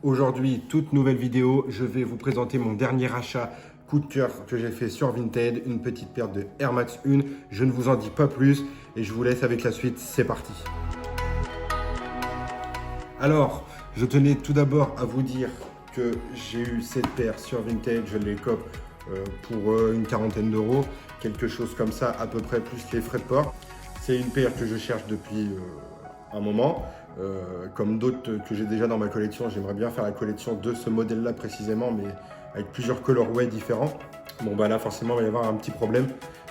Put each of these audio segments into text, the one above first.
Aujourd'hui, toute nouvelle vidéo, je vais vous présenter mon dernier achat coup de cœur que j'ai fait sur Vinted, une petite paire de Air Max 1. Je ne vous en dis pas plus et je vous laisse avec la suite, c'est parti. Alors, je tenais tout d'abord à vous dire que j'ai eu cette paire sur Vinted, je l'ai cope pour une quarantaine d'euros, quelque chose comme ça à peu près, plus les frais de port. C'est une paire que je cherche depuis un moment. Comme d'autres que j'ai déjà dans ma collection, j'aimerais bien faire la collection de ce modèle-là précisément, mais avec plusieurs colorways différents. Bon bah là forcément il va y avoir un petit problème.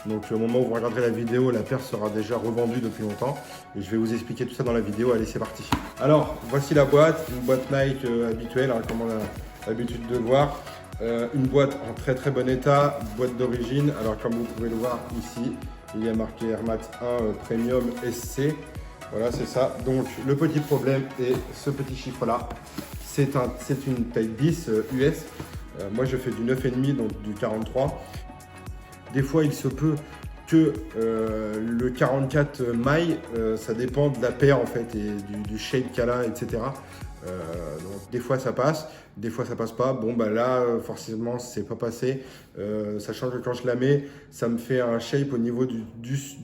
Donc au moment où vous regarderez la vidéo, la paire sera déjà revendue depuis longtemps. Et je vais vous expliquer tout ça dans la vidéo. Allez, c'est parti. Alors voici la boîte, une boîte Nike habituelle, hein, comme on a l'habitude de voir. Une boîte en très très bon état, boîte d'origine. Alors comme vous pouvez le voir ici, il y a marqué Air Max 1 Premium SC. Voilà, c'est ça. Donc, le petit problème est ce petit chiffre-là. C'est une taille 10 US. Moi, je fais du 9,5, donc du 43. Des fois, il se peut que le 44 mailles, ça dépend de la paire en fait et du shape qu'elle a, etc. Donc des fois ça passe, des fois ça passe pas. Bon bah là forcément c'est pas passé, sachant que quand je la mets, ça me fait un shape au niveau du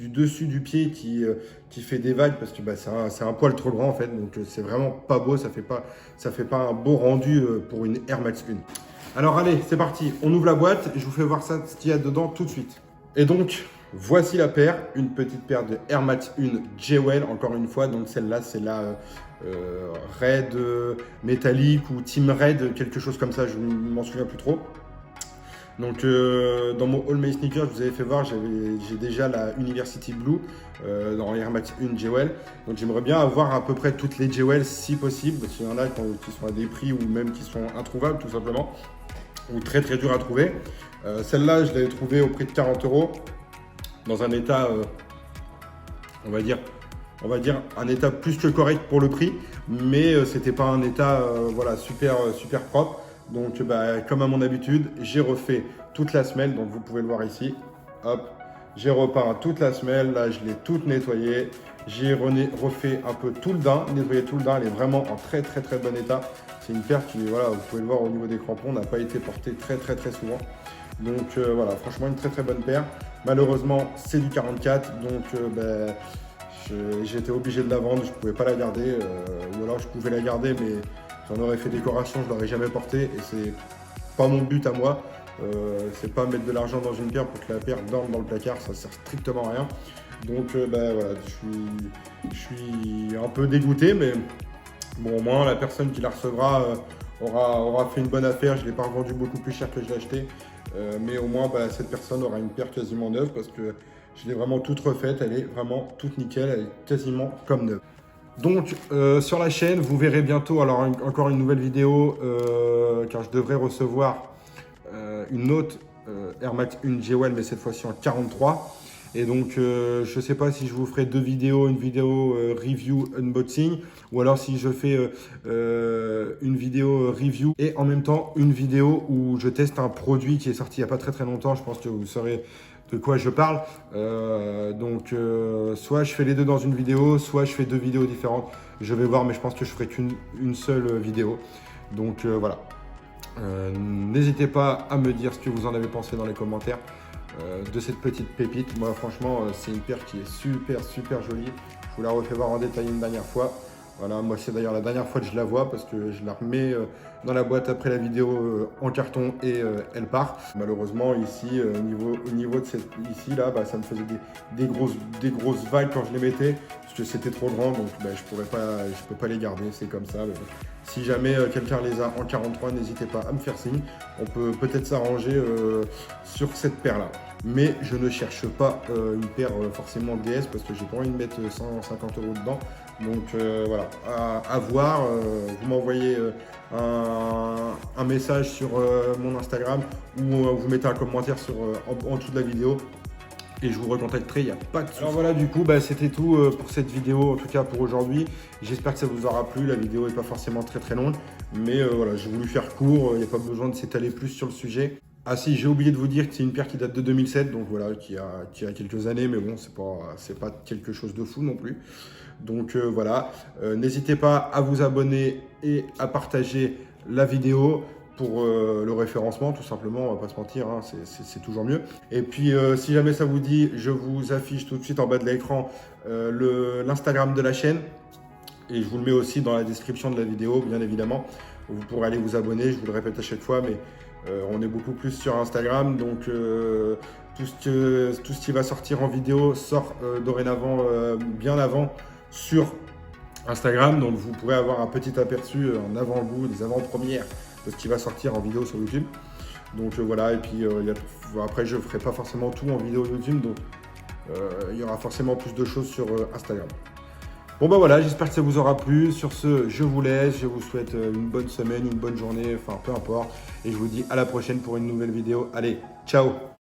dessus du pied qui fait des vagues parce que bah, c'est un poil trop grand en fait. Donc c'est vraiment pas beau, ça fait pas un beau rendu pour une Air Max 1. Alors allez, c'est parti, on ouvre la boîte et je vous fais voir ça, ce qu'il y a dedans tout de suite. Et donc, voici la paire, une petite paire de Air Max 1 Jewel, encore une fois. Donc celle-là, c'est la Red métallique ou Team Red, quelque chose comme ça, je ne m'en souviens plus trop. Donc dans mon All My Sneakers, je vous avais fait voir, j'ai déjà la University Blue dans Air Max 1 Jewel. Donc j'aimerais bien avoir à peu près toutes les Jewel si possible, parce qu'il y en a qui sont à des prix ou même qui sont introuvables tout simplement, ou très très dur à trouver. Celle-là, je l'avais trouvée au prix de 40 euros, dans un état, on va dire un état plus que correct pour le prix, mais c'était pas un état voilà, super propre. Donc bah, comme à mon habitude, j'ai refait toute la semelle, donc vous pouvez le voir ici. Hop, j'ai repeint toute la semelle, là je l'ai toute nettoyée. J'ai refait un peu tout le daim, nettoyé tout le daim, elle est vraiment en très bon état. C'est une paire qui, voilà, vous pouvez le voir au niveau des crampons, n'a pas été portée très souvent. Donc voilà, franchement une très bonne paire. Malheureusement, c'est du 44, donc j'ai été obligé de la vendre, je ne pouvais pas la garder, ou alors je pouvais la garder, mais j'en aurais fait décoration, je ne l'aurais jamais portée, et c'est pas mon but à moi. C'est pas mettre de l'argent dans une paire pour que la paire dorme dans le placard, ça sert strictement à rien. Donc voilà, je suis un peu dégoûté, mais bon, au moins la personne qui la recevra aura fait une bonne affaire. Je ne l'ai pas revendu beaucoup plus cher que je l'ai acheté, mais au moins cette personne aura une paire quasiment neuve parce que je l'ai vraiment toute refaite, elle est vraiment toute nickel, elle est quasiment comme neuve. Donc sur la chaîne, vous verrez bientôt encore une nouvelle vidéo car je devrais recevoir une autre Air Max 1 Jewel, mais cette fois-ci en 43. Et donc je ne sais pas si je vous ferai deux vidéos, une vidéo review unboxing, ou alors si je fais une vidéo review et en même temps une vidéo où je teste un produit qui est sorti il n'y a pas très longtemps. Je pense que vous saurez de quoi je parle. Donc soit je fais les deux dans une vidéo, soit je fais deux vidéos différentes. Je vais voir, mais je pense que je ferai qu'une seule vidéo. Donc voilà. N'hésitez pas à me dire ce que vous en avez pensé dans les commentaires de cette petite pépite. Moi franchement c'est une paire qui est super jolie. Je vous la refais voir en détail une dernière fois. Voilà, moi c'est d'ailleurs la dernière fois que je la vois parce que je la remets dans la boîte après la vidéo en carton et elle part. Malheureusement ici au niveau de ici là, ça me faisait des grosses vagues quand je les mettais parce que c'était trop grand, donc je peux pas les garder, c'est comme ça. Mais bon. Si jamais quelqu'un les a en 43, n'hésitez pas à me faire signe. On peut peut-être s'arranger sur cette paire là. Mais je ne cherche pas une paire forcément DS parce que j'ai pas envie de mettre 150 euros dedans. Donc voilà, à voir. Vous m'envoyez un message sur mon Instagram ou vous mettez un commentaire en dessous de la vidéo. Et je vous recontacterai, il n'y a pas de souci. Alors voilà, du coup, c'était tout pour cette vidéo, en tout cas pour aujourd'hui. J'espère que ça vous aura plu. La vidéo n'est pas forcément très longue, mais voilà, j'ai voulu faire court. Il n'y a pas besoin de s'étaler plus sur le sujet. Ah si, j'ai oublié de vous dire que c'est une paire qui date de 2007, donc voilà, qui a quelques années, mais bon, c'est pas quelque chose de fou non plus. Donc voilà, n'hésitez pas à vous abonner et à partager la vidéo pour le référencement, tout simplement, on va pas se mentir, hein, c'est toujours mieux. Et puis, si jamais ça vous dit, je vous affiche tout de suite en bas de l'écran l'Instagram de la chaîne. Et je vous le mets aussi dans la description de la vidéo, bien évidemment. Vous pourrez aller vous abonner, je vous le répète à chaque fois, mais on est beaucoup plus sur Instagram. Donc, tout ce qui va sortir en vidéo sort dorénavant, bien avant, sur Instagram. Donc, vous pourrez avoir un petit aperçu en avant-goût, des avant-premières de ce qui va sortir en vidéo sur YouTube. Donc, voilà. Et puis, après, je ne ferai pas forcément tout en vidéo YouTube. Donc, il y aura forcément plus de choses sur Instagram. Bon bah voilà, j'espère que ça vous aura plu. Sur ce, je vous laisse, je vous souhaite une bonne semaine, une bonne journée, enfin peu importe. Et je vous dis à la prochaine pour une nouvelle vidéo. Allez, ciao!